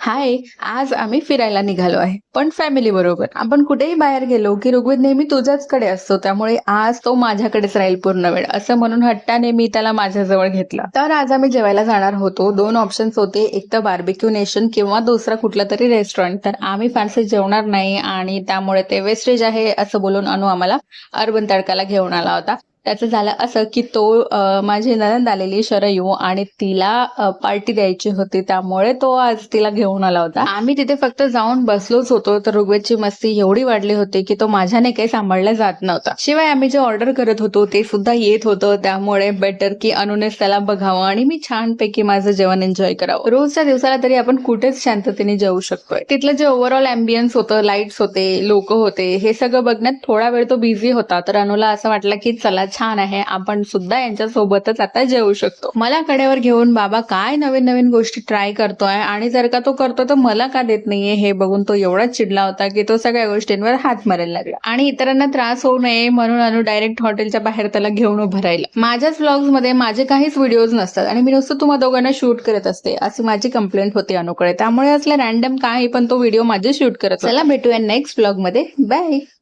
हाय. आज आम्ही फिरायला निघालो आहे, पण फॅमिली बरोबर. आपण कुठेही बाहेर गेलो की ऋग्वेद नेहमी तुझ्याचकडे असतो, त्यामुळे आज तो माझ्याकडेच राहील पूर्ण वेळ, असं म्हणून हट्टाने मी त्याला माझ्याजवळ घेतलं. तर आज आम्ही जेवायला जाणार होतो. 2 ऑप्शन्स होते, एक तर बार्बिक्यू नेशन किंवा दुसरा कुठला तरी रेस्टॉरंट. तर आम्ही फारसे जेवणार नाही आणि त्यामुळे ते वेस्टेज आहे असं बोलून अनु आम्हाला अर्बन तडकाला घेऊन आला होता. त्याचं झालं असं की माझी नणंद आलेली शरयू आणि तिला पार्टी द्यायची होती, त्यामुळे तो आज तिला घेऊन आला होता. आम्ही तिथे फक्त जाऊन बसलोच होतो, तर ऋग्वेदची मस्ती एवढी वाढली होती की तो माझ्याने काही सांभाळला जात नव्हता. शिवाय आम्ही जे ऑर्डर करत होतो ते सुद्धा येत होतं, त्यामुळे बेटर की अनुनेच त्याला बघावं आणि मी छानपैकी माझं जेवण एन्जॉय करावं. रोजच्या दिवसाला तरी आपण कुठेच शांततेने जेवू शकतोय. तिथलं जे ओव्हरऑल अँबियन्स होतं, लाईट्स होते, लोक होते, हे सगळं बघण्यात थोडा वेळ तो बिझी होता. तर अनुला असं वाटलं की चला छान आहे, आपण सुद्धा यांच्या सोबतच आता जेवू शकतो. मला कडेवर घेऊन बाबा काय नवीन नवीन गोष्टी ट्राय करतोय आणि जर का तो करतो तर मला का देत नाहीये, हे बघून तो एवढा चिडला होता की तो सगळ्या गोष्टींवर हात मारायला लागला. आणि इतरांना त्रास होऊ नये म्हणून अनु डायरेक्ट हॉटेलच्या बाहेर त्याला घेऊन उभं राहिला. माझ्याच व्लॉग्स मध्ये माझे काहीच व्हिडिओज नसतात आणि मी नुसतं तुम्हा दोघांना शूट करत असते, अशी माझी कंप्लेंट होती अनुकडे. त्यामुळे असल्या रॅन्डम काही पण तो व्हिडिओ माझे शूट करत. चला भेटूया नेक्स्ट व्लॉग मध्ये. बाय.